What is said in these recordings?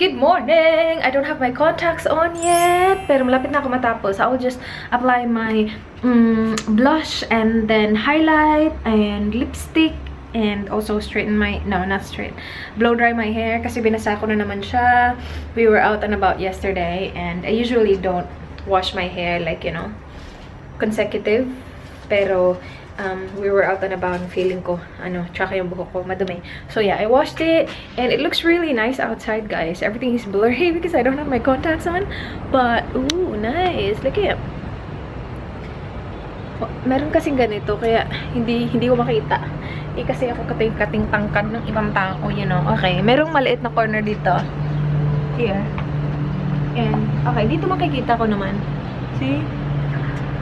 Good morning! I don't have my contacts on yet, pero malapit na ako matapos. I will just apply my blush and then highlight and lipstick and also straighten my, no, not straight, blow dry my hair kasi binasa ko na naman siya. We were out and about yesterday and I usually don't wash my hair like, you know, consecutive, pero we were out and about and feeling ko, tsaka yung buhok ko madumi. So yeah, I washed it and it looks really nice outside, guys. Everything is blurry because I don't have my contacts on, but ooh, nice. Look at it. Meron kasing ganito kaya hindi ko makita. Kasi ako kating tangkad ng ibang tao, you know. Okay, merong maliit na corner dito. Here. And okay, dito makikita ko naman. See?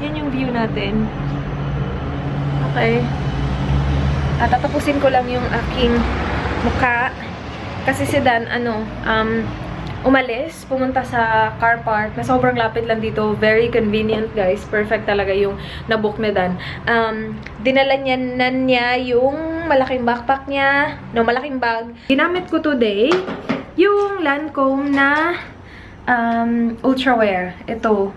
Yan yung view natin. Okay. Tatapusin ko lang yung aking mukha. Kasi si Dan, umalis, pumunta sa car park na sobrang lapit lang dito. Very convenient, guys. Perfect talaga yung nabook ni Dan. Dinala niya yung malaking backpack niya. No, malaking bag. Ginamit ko today yung Lancome na ultrawear. Ito.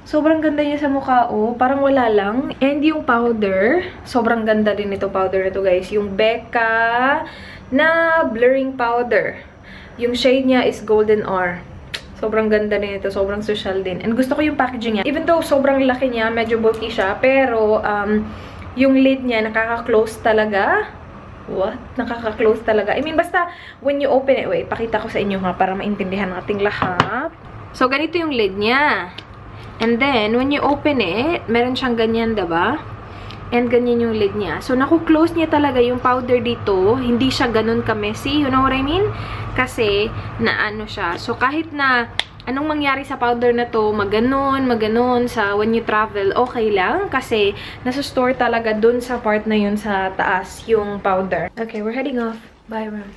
Sobrang ganda niya sa mukha, oh. Parang wala lang. And yung powder, sobrang ganda din ito powder na to, guys. Yung Becca na blurring powder. Yung shade niya is Golden R. Sobrang ganda din ito. Sobrang social din. And gusto ko yung packaging niya. Even though sobrang laki niya, medyo bulky siya. Pero, yung lid niya, nakaka-close talaga. What? Nakaka-close talaga. I mean, basta, when you open it, wait, pakita ko sa inyo ha, para maintindihan nating lahat. So, ganito yung lid niya. And then, when you open it, meron siyang ganyan, diba? And ganyan yung lid niya. So, naku-close niya talaga yung powder dito. Hindi siya ganun ka-messy. You know what I mean? Kasi, naano siya. So, kahit na anong mangyari sa powder na to, maganon sa when you travel, okay lang. Kasi, nasa-store talaga dun sa part na yun sa taas, yung powder. Okay, we're heading off. Bye, room.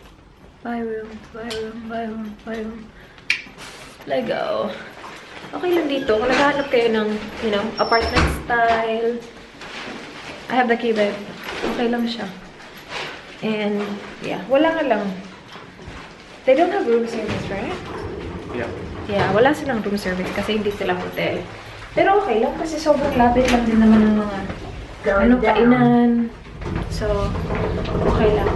Bye, room. Bye, room. Bye, room. Bye, room. Let go. Okay lang dito. Kung naghahanap kayo ng, you know, apartment style. I have the key bed. Okay lang siya. And, yeah. Wala nga lang. They don't have room service, right? Yeah. Yeah, wala silang room service kasi hindi sila hotel. Pero okay lang kasi sobrang lapit lang din naman ng mga kainan. So, okay lang.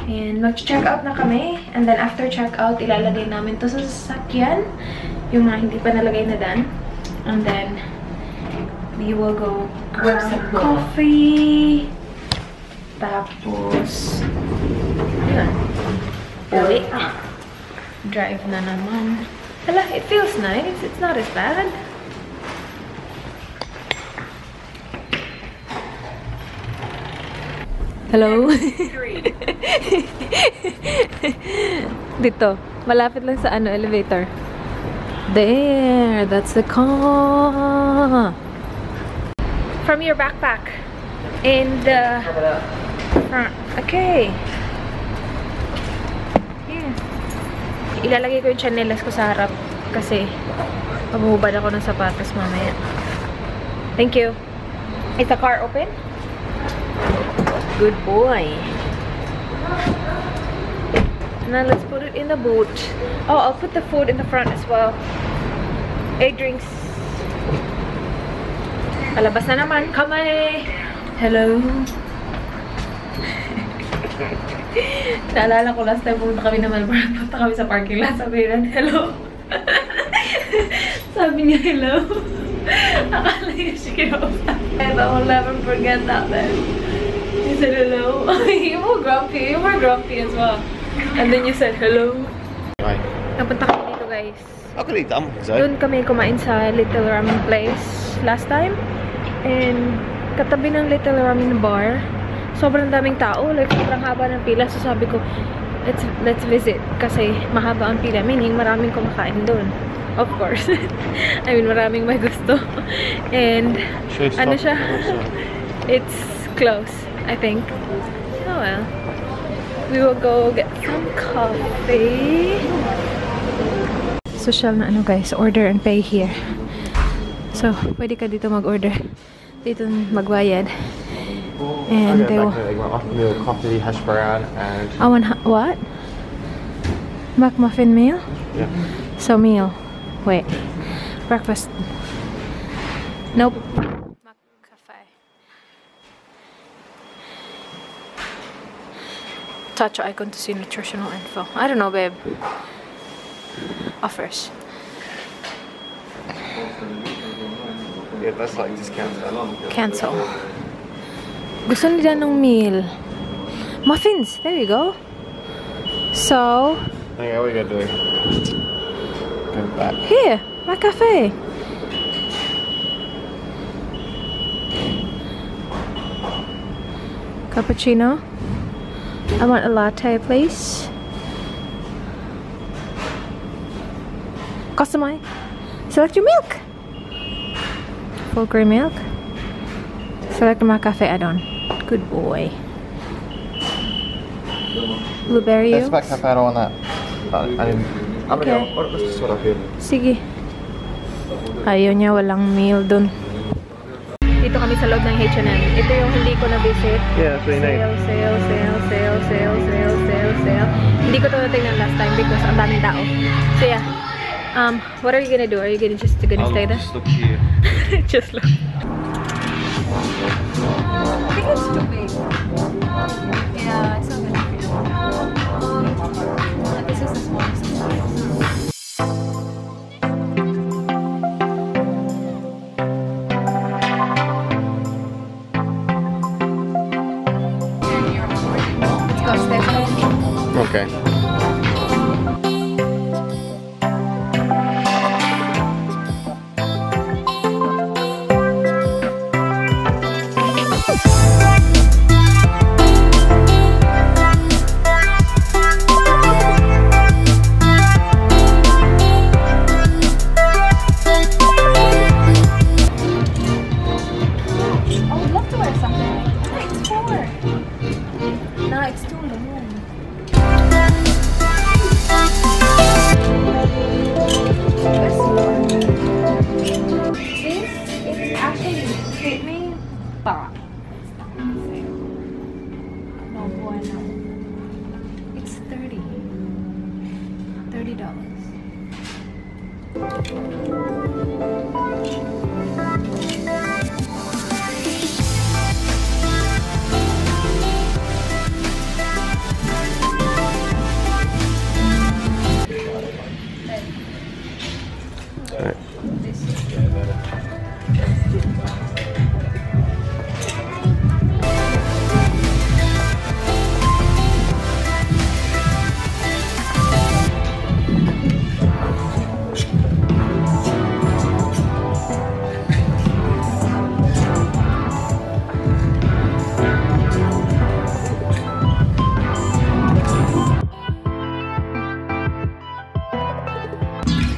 And mag-check out na kami. And then after check out, ilalagay namin to sa sasakyan. Yung mga hindi pa nalagay na Dan. And then, we will go grab some coffee. Tapos, yun. Uwi. Drive na naman. Hala, it feels nice. It's not as bad. Hello? Dito. Malapit lang sa elevator. There, that's the car. From your backpack in the front. Okay. Yeah. Ilalagay ko yung chanelas ko sa harap kasi maghubad ako ng sapatos mamaya. Thank you. Is the car open? Good boy. Now let's put it in the boot. Oh, I'll put the food in the front as well. Drinks. Palabas na naman. Kami! Hello! Naalala ko last time pumunta kami na Melbourne. Punta kami sa parking lot. Sabi niya, hello! Sabi niya, hello! Akala niya siya kinausap. I will never forget that then. He said hello. You were grumpy. You were grumpy as well. And then you said hello. Hi. Napunta kami dito, guys. I could eat them. Doon kami kumain sa Little Ramen Place last time. And katabi ng Little Ramen Bar, sobrang daming tao. Like, sobrang haba ng pila. So sabi ko, let's visit. Kasi mahaba ang pila. Meaning, maraming kumakain doon. Of course. I mean, maraming may gusto. And, ano siya? It's close, I think. Oh well. We will go get some coffee. Social na guys, order and pay here. So, pwede ka dito mag-order. Dito magbayad. And they will... Like my afternoon coffee, hash brown, and... I want... What? McMuffin meal? Yeah. So meal. Wait. Breakfast. Nope. McCafe. Touch icon to see nutritional info. I don't know, babe. Offers. Yeah, that's like just cancel. Cancel. Gusto nila ng meal. Muffins. There you go. So. Okay, what are you gonna do? Go back. Here. My cafe. Cappuccino. I want a latte, please. Customize. Select your milk. Full cream milk. Select my cafe add-on. Good boy. Blueberry That's yolks. back cafe, I don't want that. I didn't. I'm Okay. gonna go. Let's just what I feel. Sige. Ayaw niya, walang meal dun. Dito kami sa loob ng H&M. Ito yung hindi ko na-visit. Yeah, that's what you need. Sale. Hindi ko ito natingnan last time because ang daming tao. So yeah. What are you gonna do? Are you just gonna stay there? Just look here. Just look. I think it's too big. Yeah, it's not gonna fit. This is the smallest size. Let's go, Steph. Okay. It's $30. Alright.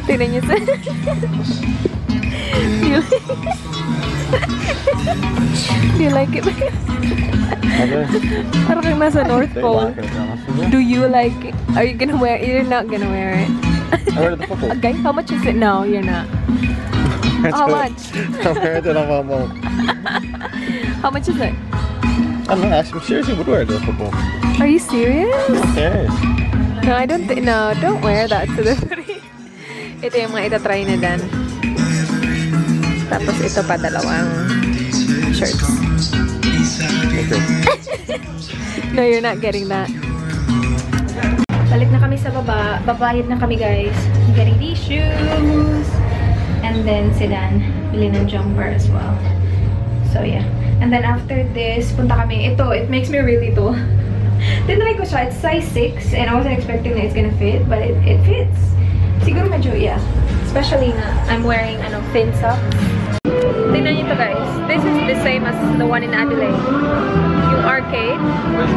Tignan niyo sa... Do you like it? Parang kang nasa North Pole. Do you like it? Are you gonna wear it? You're not gonna wear it. I wear the football. Okay, how much is it? No, you're not. How much? I wear it on my mom. How much is it? I'm not actually seriously would wear the football. Are you serious? Okay. No, I don't think. No, don't wear that to the party. Ito yung mga itatry na dan. Tapos ito pa dalawang shirts. Okay. No, you're not getting that. Balik na kami sa baba. Babayad na kami, guys. I'm getting these shoes. And then si Dan, bili ng jumper as well. So, yeah. And then after this, punta kami. Ito, it makes me really tall. Tinry ko siya. It's size 6. And I wasn't expecting that it's gonna fit. But it fits. Siguro medyo, yeah. Especially na I'm wearing, thin socks. Tingnan nyo to, guys. This is the same as the one in Adelaide. Yung arcade.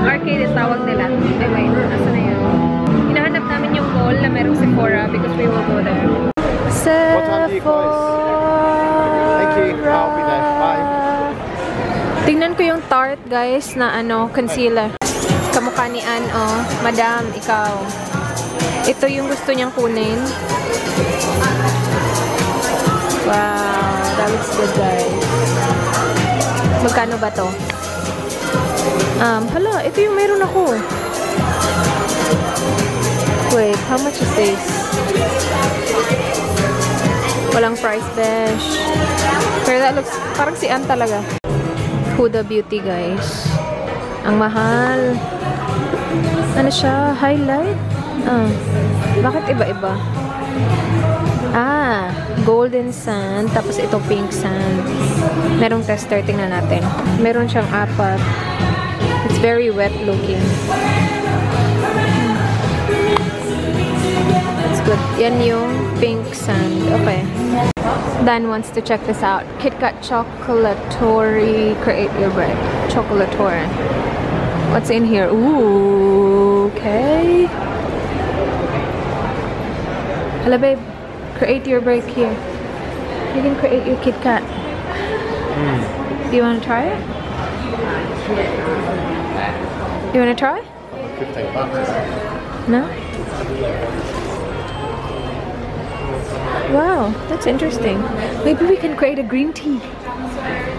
Arcade is tawag nila. Eh, wait. Asa na yun? Hinahanap namin yung mall na merong Sephora because we will go there. What time do you close? Thank you. I'll be there. Bye. Tingnan ko yung Tarte, guys, na concealer. Kamukha ni Ann, oh. Madam, ikaw. Ito yung gusto niyang kunin. Wow, that looks good, guys. Magkano ba to? Hala, ito yung meron ako. Wait, how much is this? Walang price, besh. Pero that looks parang si Ann talaga. Huda Beauty, guys. Ang mahal. Ano siya? Highlight? Bakit iba-iba? Golden sand. Tapos ito pink sand. Merong tester. Tingnan natin. Meron siyang 4. It's very wet looking. That's good. Yan yung pink sand. Okay. Dan wants to check this out. KitKat Chocolatory. Create your bread. Chocolatory. What's in here? Ooh, okay. Hello, babe. Create your break here. You can create your KitKat. Do you want to try it? You want to try? $15. No? Wow, that's interesting. Maybe we can create a green tea.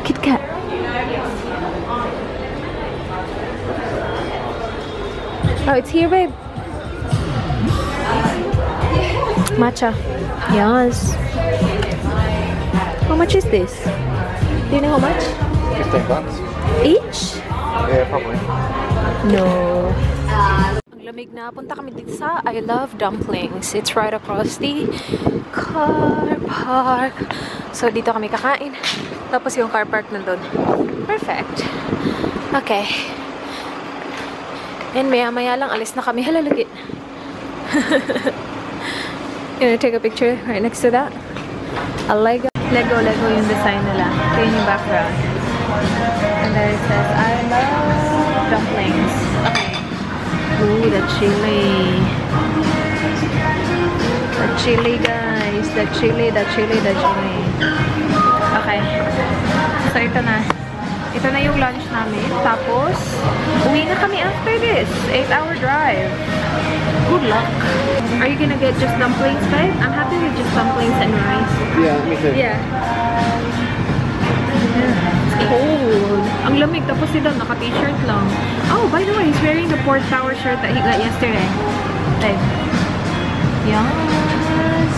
KitKat. Oh, it's here, babe. Matcha. Yes. How much is this? Do you know how much? $15. Each? Yeah, probably. No. Ang lamig na. Punta kami dito sa I Love Dumplings. It's right across the car park. So, dito kami kakain. Tapos yung car park nandun. Perfect. Okay. And maya-maya lang, alis na kami. Halalagit. You wanna take a picture right next to that? A Lego yung design nila. Ito yung background. And there it says, I love dumplings. Okay. Ooh, the chili. The chili, guys. The chili. Okay. So, ito na. Ito na yung lunch namin. Tapos, uwi na kami after this. 8-hour drive. Good luck. Are you gonna get just dumplings, babe? I'm happy with just dumplings and rice. Yeah, me too. Yeah. It's cold. Ang lamig. Tapos si Don, naka-t-shirt lang. Oh, by the way, he's wearing the Port Tower shirt that he got yesterday. Babe. Yes.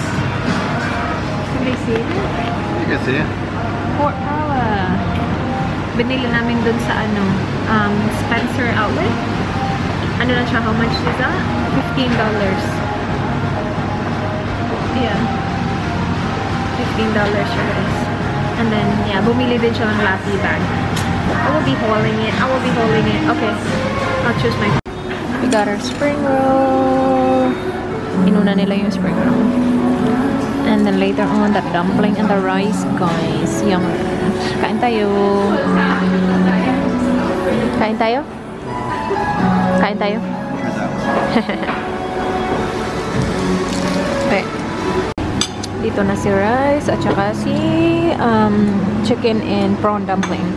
Can they see it? You can see it. Port Tower. Binili namin dun sa Spencer Outlet. Ano lang siya? How much is that? $15. Yeah. $15 siya, guys. And then, yeah, bumili din siya ng Lassie bag. I will be holding it. Okay. I'll choose my... We got our spring roll. Inuna nila yung spring roll. And then later on, the dumpling and the rice, guys. Yum. Kain tayo. Kain tayo? Kain tayo? Okay. Dito na si rice at saka si chicken and prawn dumpling.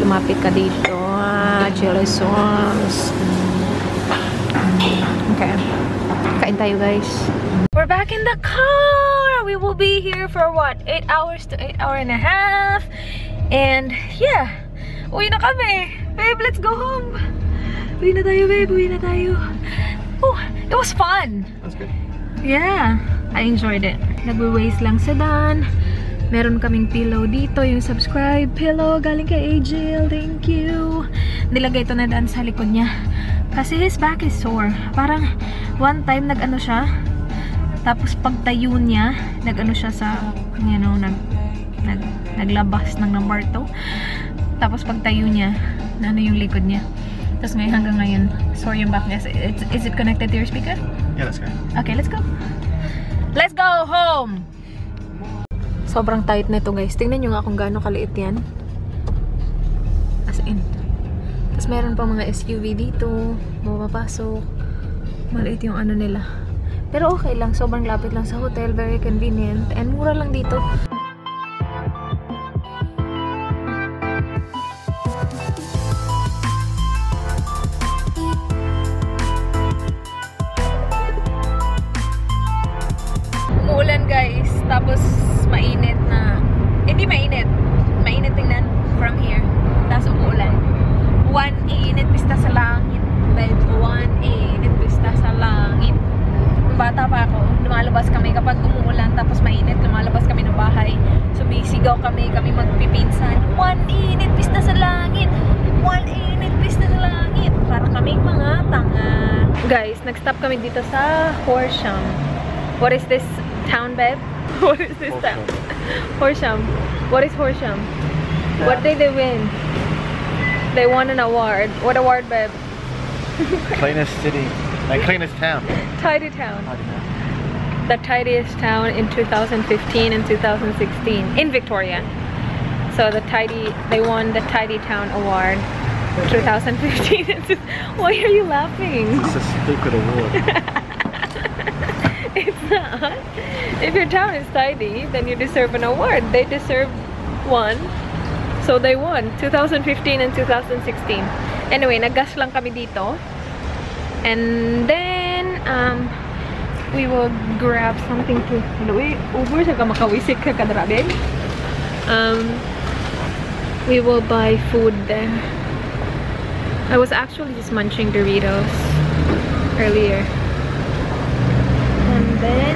Lumapit ka dito. Chili sauce. Okay. Kain tayo, guys. We're back in the car! We will be here for what? 8 hours to 8.5 hours. And yeah. Uwi na kami. Babe, let's go home. Uwi na tayo, babe. Uwi na tayo. Oh, it was fun. That's good. Yeah. I enjoyed it. Nagwe-waste lang sa Dan. Meron kaming pillow dito. Yung subscribe pillow. Galing kay Agil. Thank you. Nilagay ito na Dan sa likod niya. Kasi his back is sore. Parang one time nag-ano siya. Tapos pagtayo niya, nag-ano siya sa, you know, naglabas ng lambarto. Tapos pagtayo niya, na ano yung likod niya. Tapos ngayon hanggang ngayon, sore yung back niya. Is it connected to your speaker? Yeah, let's go. Okay, let's go. Let's go home! Sobrang tight na ito, guys. Tingnan nyo nga kung gaano kaliit yan. As in. Tapos meron pa mga SUV dito. Mapapasok. Maliit yung ano nila. Pero okay lang. Sobrang lapit lang sa hotel. Very convenient. And mura lang dito. Umuulan, guys. Tapos mainit na. Hindi mainit. Mainit tingnan from here. Tapos umuulan. 1 init pista sa langit. 1 init pista sa langit. kaming mga tanga. Guys, nag-stop kami dito sa Horsham. What is this town, babe? What is this town? Horsham. What is Horsham? What did they win? They won an award. What award, babe? Cleanest city. Like cleanest town. Tidy town. The tidiest town in 2015 and 2016 in Victoria. So they won the Tidy Town Award 2015. Why are you laughing? It's a stupid award. It's not. If your town is tidy, then you deserve an award. They deserve one. So they won 2015 and 2016. Anyway, nag-gas lang kami dito. And then we will grab something to Uber sa makawisik ka kadrabig. We will buy food there. I was actually just munching Doritos earlier. And then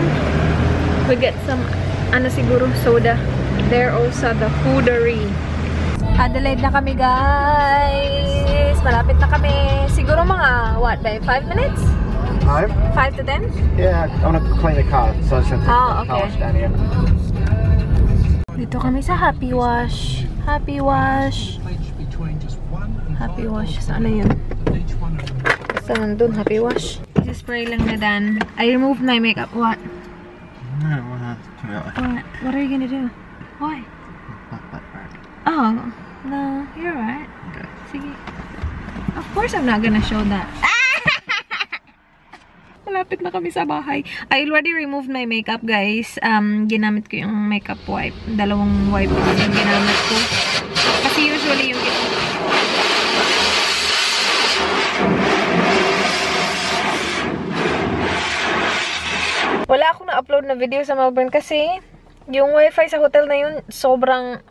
we get some siguro soda. There also the foodery. Adelaide na kami, guys. Malapit na kami. Siguro mga what, by 5 minutes? 5? 5 to 10? Yeah, I want to clean the car, so I just have to Oh, take the car okay. wash down here. Dito kami sa Happy Wash. Happy Wash. Happy Wash. Saan na yun? Saan nandun? Happy Wash. Spray lang na Dan. I removed my makeup. What? No, What? What are you gonna do? Why? Oh, no. You're right. Okay. Sige. Of course I'm not gonna show that. Malapit na kami sa bahay. I already removed my makeup, guys. Ginamit ko yung makeup wipe. Dalawang wipe yung ginamit ko. Kasi usually yung wala akong na-upload na video sa Melbourne kasi yung wifi sa hotel na yun sobrang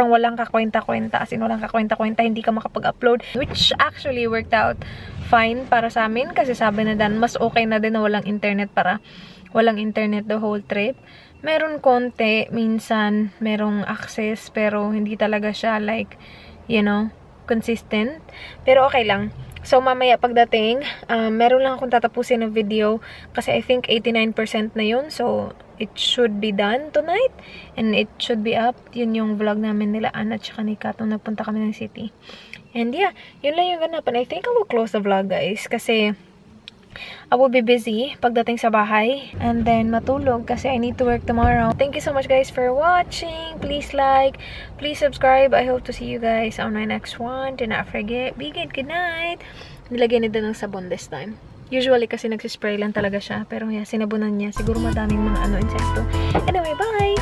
walang kakwenta-kwenta. As in, walang kakwenta-kwenta. Hindi ka makapag-upload. Which actually worked out fine para sa amin. Kasi sabi na Dan, mas okay na din na walang internet para walang internet the whole trip. Meron konti. Minsan, merong access. Pero hindi talaga siya like, you know, consistent. Pero okay lang. So, mamaya pagdating, meron lang akong tatapusin ng video kasi I think 89% na yun. So, it should be done tonight. And it should be up. Yun yung vlog namin nila Anna at saka ni Kat nung nagpunta kami ng city. And yeah, yun lang yung ganap. And I think I will close the vlog, guys. Kasi I will be busy pagdating sa bahay. And then matulog kasi I need to work tomorrow. Thank you so much, guys, for watching. Please like, please subscribe. I hope to see you guys on my next one. Do not forget, be good, good night. Nilagyan nito ng sabon this time. Usually kasi nagsispray lang talaga siya. Pero yeah, sinabunan niya. Siguro madaming mga insekto. Anyway, bye!